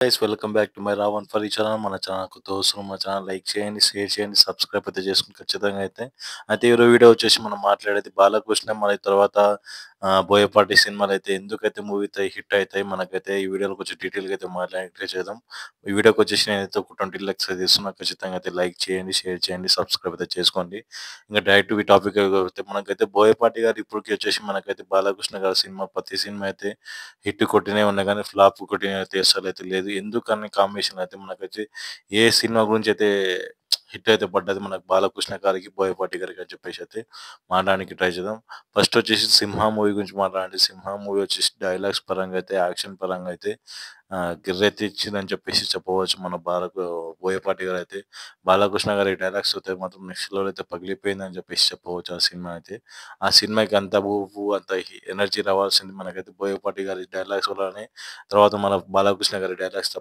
Guys welcome back to my Ravan ఫరీ channel. మన channel కొత్త వస్తున్న మా ఛానల్ లైక్ చేయండి, షేర్ చేయండి, సబ్స్క్రైబ్ అయితే చేసుకుని ఖచ్చితంగా అయితే ఈరోజు వీడియో వచ్చేసి మనం మాట్లాడేది బాలకృష్ణ మరి తర్వాత బోయపాటి సినిమాలు అయితే ఎందుకైతే మూవీ హిట్ అవుతాయి మనకైతే ఈ వీడియోలో కొంచెం డీటెయిల్గా అయితే మాట్లాడే చేద్దాం. ఈ వీడియోకి వచ్చేసి నేనైతే ఒక 20 లైక్స్ అయితే ఇస్తున్నా. ఖచ్చితంగా అయితే లైక్ చేయండి, షేర్ చేయండి, సబ్స్క్రైబ్ అయితే చేసుకోండి. ఇంకా డైరెక్ట్ ఈ టాపిక్ అయితే మనకైతే బోయపాటి గారు ఇప్పటికి వచ్చేసి మనకైతే బాలకృష్ణ గారి సినిమా ప్రతి సినిమా అయితే హిట్ కొట్టినవి ఉన్నాయి కానీ ఫ్లాప్ కొట్టినవి అయితే అస్సలైతే లేదు. ఎందుకని కాంబినేషన్ అయితే మనకైతే ఏ సినిమా గురించి అయితే హిట్ అయితే పడ్డది మనకు బాలకృష్ణ గారికి, బోయపాటి గారికి అని చెప్పేసి అయితే మాట్లాడడానికి ట్రై చేద్దాం. ఫస్ట్ వచ్చేసి 'సింహ' మూవీ గురించి మాట్లాడండి. 'సింహ' మూవీ వచ్చేసి డైలాగ్స్ పరంగా అయితే, యాక్షన్ పరంగా అయితే గిర్రెత్తిచ్చిందని చెప్పేసి చెప్పవచ్చు. మన బోయపాటి గారైతే. బాలకృష్ణ గారి డైలాగ్స్ అయితే మాత్రం నెక్స్ట్ లెవెల్ అయితే పగిలిపోయిందని చెప్పేసి చెప్పవచ్చు ఆ సినిమా అయితే. ఆ సినిమాకి అంత ఊపు, అంత ఎనర్జీ రావాల్సింది మనకైతే బోయపాటి గారి డైలాగ్స్ వల్లనే. తర్వాత మన బాలకృష్ణ గారి డైలాగ్స్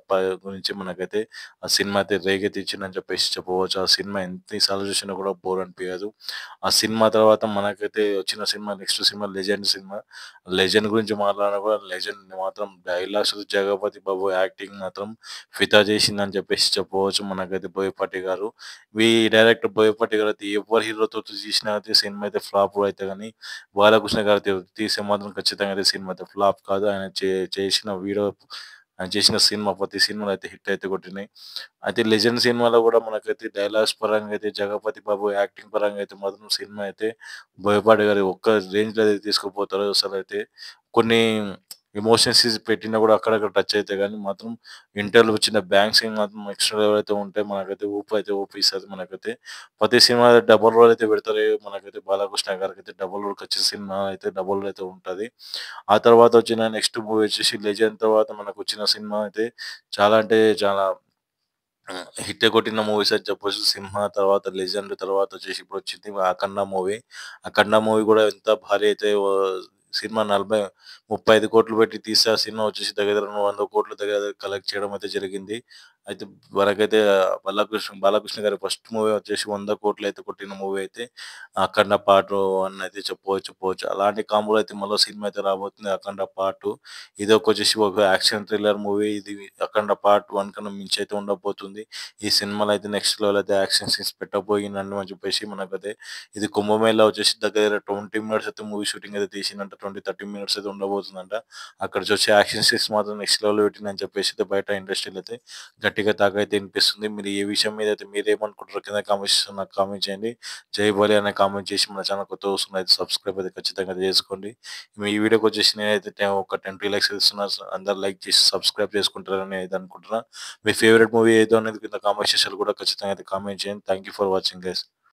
గురించి మనకైతే ఆ సినిమా అయితే రేకెత్తిచ్చిందని చెప్పేసి చెప్పవచ్చు. ఆ సినిమా ఎన్ని సార్లు చూసినా కూడా బోర్ అనిపియదు. ఆ సినిమా తర్వాత మనకైతే వచ్చిన cinema next cinema 'legend' cinema. 'Legend' గురించి మాట్లాడినా కూడా 'లెజెండ్' మాత్రం డైలాగ్స్ 'జగపతి బాబు' యాక్టింగ్ మాత్రం ఫిదా చేసిందని చెప్పేసి చెప్పవచ్చు మనకైతే బోయపాటి గారు. ఈ డైరెక్టర్ బోయపాటి గారు అయితే ఎవరి హీరోతో తీసినా అయితే సినిమా అయితే ఫ్లాప్ అయితే గానీ, బాలకృష్ణ గారితో తీస్తే మాత్రం ఖచ్చితంగా అయితే సినిమా అయితే ఫ్లాప్ కాదు. ఆయన చేసిన ఆయన చేసిన సినిమా ప్రతి సినిమాలో అయితే హిట్ అయితే కొట్టినాయి. అయితే 'లెజెండ్' సినిమాలో కూడా మనకైతే డైలాగ్స్ పరంగా అయితే 'జగపతి బాబు' యాక్టింగ్ పరంగా అయితే మాత్రం సినిమా అయితే బోయపాటి గారు ఒక్క రేంజ్‌లో అయితే తీసుకుపోతారో అసలైతే కొన్ని ఎమోషన్స్ పెట్టినా కూడా అక్కడక్కడ టచ్ అయితాయి గానీ మాత్రం ఇంటర్‌లో వచ్చిన బ్యాంగ్ సీన్ మాత్రం నెక్స్ట్ లెవెల్ అయితే ఉంటాయి. మనకైతే ఊపిస్తది మనకైతే. ప్రతి సినిమా డబుల్ రోల్ అయితే పెడతారు. మనకైతే బాలకృష్ణ గారికైతే డబుల్ రోల్ ఖచ్చిత సినిమా అయితే డబుల్ రోల్ అయితే ఉంటది. ఆ తర్వాత వచ్చిన నెక్స్ట్ మూవీ వచ్చేసి 'లెజెండ్' తర్వాత మనకొచ్చిన సినిమా అయితే చాలా అంటే చాలా హిట్ కొట్టిన మూవీస్ అని చెప్పొచ్చు. 'సింహ' తర్వాత 'లెజెండ్' తర్వాత వచ్చేసి ఇప్పుడొచ్చింది 'అఖండ' మూవీ. 'అఖండ' మూవీ కూడా ఎంత భారీ అయితే సినిమా 35,00,00,000 పెట్టి తీస్తే ఆ సినిమా వచ్చేసి దగ్గర దగ్గర 100,00,00,000 దగ్గర దగ్గర కలెక్ట్ చేయడం అయితే జరిగింది. అయితే మనకైతే బాలకృష్ణ గారి ఫస్ట్ మూవీ వచ్చేసి 100,00,00,000 అయితే కొట్టిన మూవీ అయితే 'అఖండ పార్ట్ 1' అయితే చెప్పవచ్చు. అలాంటి కాంబోలో అయితే మరో సినిమా అయితే రాబోతుంది 'అఖండ పార్ట్ 2'. ఇదొచ్చేసి ఒక యాక్షన్ థ్రిల్లర్ మూవీ. ఇది 'అఖండ పార్ట్ 1' కన్నా మించి అయితే ఉండబోతుంది. ఈ సినిమాలో అయితే నెక్స్ట్ లెవెల్ అయితే యాక్షన్ సీన్స్ పెట్టబోయిందని అని చెప్పేసి మనకైతే ఇది కుంభమేళా వచ్చేసి దగ్గర దగ్గర 20 మినిట్స్ అయితే మూవీ షూటింగ్ అయితే తీసిందంట. 20, 30 మినిట్స్ అయితే ఉండబోతుందంట. అక్కడ వచ్చే యాక్షన్ సీన్స్ మాత్రం నెక్స్ట్ లెవెల్‌లో పెట్టిందని చెప్పేసి అయితే బయట ఇండస్ట్రీలో అయితే గట్టిగా టాక్ అయితే వినిపిస్తుంది. మీరు ఈ విషయం మీద అయితే మీరేమనుకుంటారో కింద కామెంట్ సెక్షన్‌లో నాకు కామెంట్ చేయండి. జై బోలే అనే కామెంట్ చేసి మన ఛానల్ కొత్తగా వస్తున్నయితే సబ్స్క్రైబ్ అయితే ఖచ్చితంగా చేసుకోండి. ఈ వీడియోకి వచ్చేసి నేనైతే ఒక 10 లైక్స్ ఇస్తున్నా. అందరూ లైక్ చేసి సబ్స్క్రైబ్ చేసుకుంటారని అయితే అనుకుంటున్నా. మీ ఫేవరెట్ మూవీ ఏదో అనేది కింద కామెంట్ సెక్షన్‌లో కూడా ఖచ్చితంగా అయితే కామెంట్ చేయండి. Thank you for watching guys.